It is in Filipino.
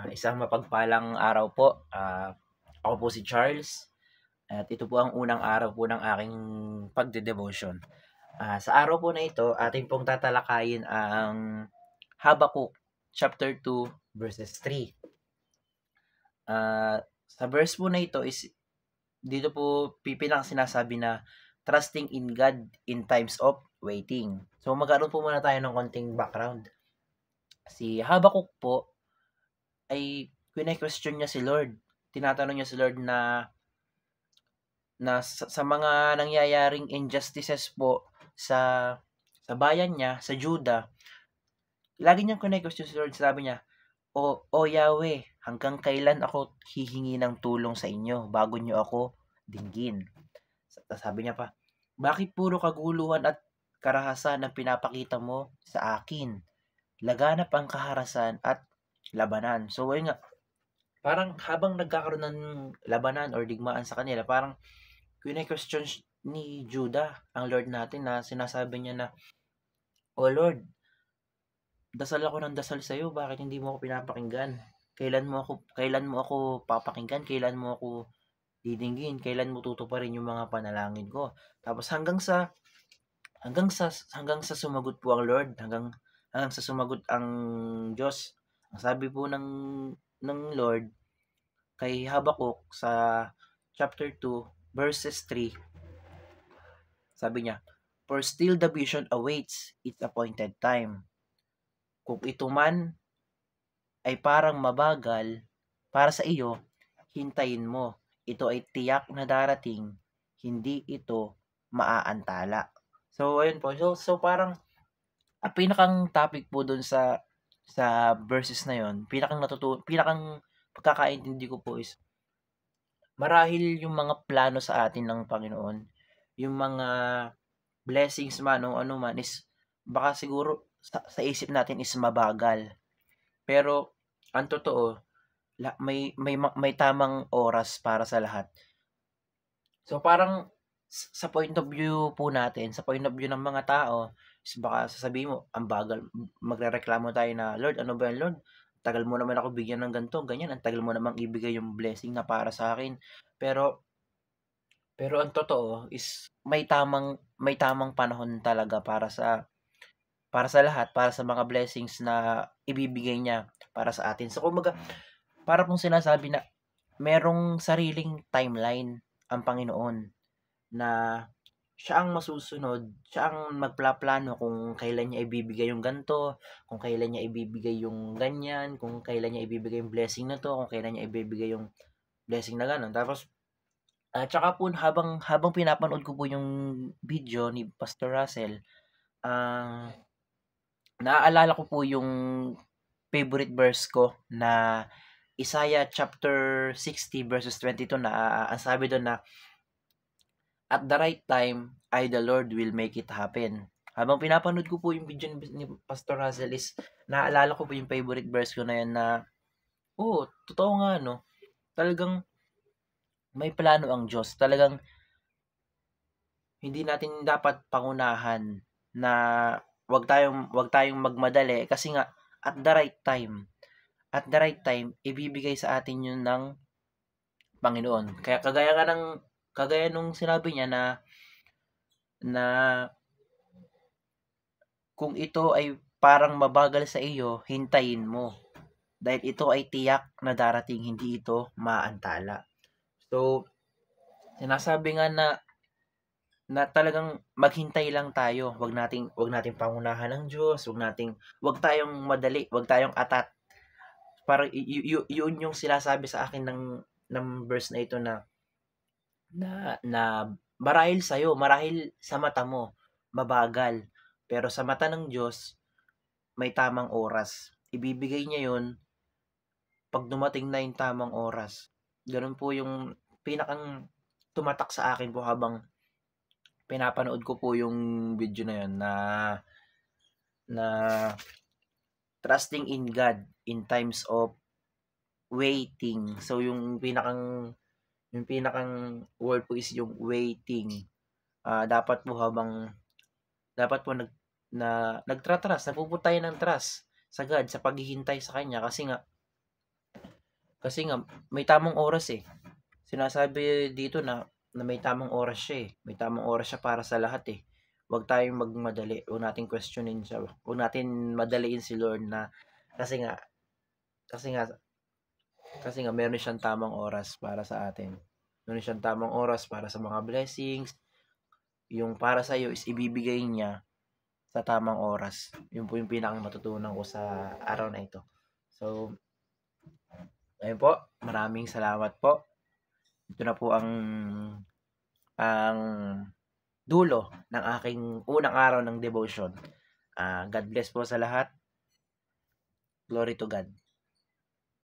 Isang mapagpalang araw po. Ako po si Charles at ito po ang unang araw po ng aking pagde-devotion. Sa araw po na ito, atin pong tatalakayin ang Habakuk chapter 2 verses 3. Sa verse po na ito is dito po pinang sinasabi na trusting in God in times of waiting. So magkaroon po muna tayo ng konting background. Si Habakuk po ay question niya si Lord. Tinatanong niya si Lord na sa mga nangyayaring injustices po sa bayan niya, sa Judah, lagi niyang question si Lord. Sabi niya, O Yahweh, hanggang kailan ako hihingi ng tulong sa inyo bago niyo ako dinggin? Sabi niya pa, bakit puro kaguluhan at karahasan ang pinapakita mo sa akin? Laganap ang kaharasan at labanan. So, ayun nga, parang habang nagkakaroon ng labanan or digmaan sa kanila, parang question ni Judah ang Lord natin na sinasabi niya na, O Lord, dasal ako ng dasal sa iyo, bakit hindi mo ako pinapakinggan? Kailan mo ako papakinggan? Kailan mo ako didinggin? Kailan mo tutuparin yung mga panalangin ko? Tapos hanggang sa sumagot po ang Lord, hanggang sa sumagot ang Diyos. Ang sabi po ng Lord kay Habakuk sa chapter 2 verses 3, sabi niya, For still the vision awaits its appointed time. Kung ito man ay parang mabagal para sa iyo, hintayin mo. Ito ay tiyak na darating, hindi ito maaantala. So, ayun po. So parang ang pinakang topic po dun sa verses na yon, pinakang pagkakaintindi ko po is marahil yung mga plano sa atin ng Panginoon, yung mga blessings man o ano man is baka siguro sa isip natin is mabagal. Pero ang totoo, may tamang oras para sa lahat. So parang sa point of view po natin, sa point of view ng mga tao, is baka sasabihin mo, ang bagal, magrereklamo tayo na, Lord, ano ba yan, Lord? Tagal mo naman ako bigyan ng ganito, ganyan, ang tagal mo namang ibigay yung blessing na para sa akin. Pero ang totoo is may tamang panahon talaga para sa lahat, para sa mga blessings na ibibigay niya para sa atin. So kumbaga, para pong sinasabi na merong sariling timeline ang Panginoon na siya ang masusunod, siya ang magplaplano kung kailan niya ibibigay yung ganito, kung kailan niya ibibigay yung ganyan, kung kailan niya ibibigay yung blessing na to, kung kailan niya ibibigay yung blessing na gano'n. Tapos, tsaka po habang pinapanood ko po yung video ni Pastor Russell, naaalala ko po yung favorite verse ko na Isaiah chapter 60 verses 22 na ang sabi doon na, At the right time, I the Lord will make it happen. Habang pinapanood ko po yung video ni Pastor Hazel is naalala ko po yung favorite verse ko na yan na, totoo nga no, talagang may plano ang Diyos. Talagang hindi natin dapat pangunahan na wag tayong magmadali kasi nga at the right time ibibigay sa atin yun ng Panginoon. Kaya kagaya nung sinabi niya na kung ito ay parang mabagal sa iyo, hintayin mo. Dahil ito ay tiyak na darating, hindi ito maantala. So, sinasabi nga na talagang maghintay lang tayo. Wag nating pangunahan ng Diyos, wag tayong madali, wag tayong atat. Parang yun yung sinasabi sa akin ng verse na ito na marahil sa mata mo, mabagal. Pero sa mata ng Diyos, may tamang oras. Ibibigay niya yun pag dumating na yung tamang oras. Ganun po yung pinakang tumatak sa akin po habang pinapanood ko po yung video na yun na trusting in God in times of waiting. So yung pinakang word po is yung waiting. Dapat po nagtra-trust, napupunta tayo ng trust sa God, sa paghihintay sa Kanya kasi nga Kasi nga may tamang oras, eh. Sinasabi dito na may tamang oras siya, eh. May tamang oras siya para sa lahat, eh. Huwag tayong magmadali, huwag nating questionin siya, huwag natin madaliin si Lord na kasi nga kasi nga kasi nga meron siyang tamang oras para sa atin. Meron siyang tamang oras para sa mga blessings, yung para sa'yo is ibibigay niya sa tamang oras. Yun po yung pinakang matutunan ko sa araw na ito. So, ayun po, maraming salamat po. Ito na po ang dulo ng aking unang araw ng devotion. God bless po sa lahat. Glory to God.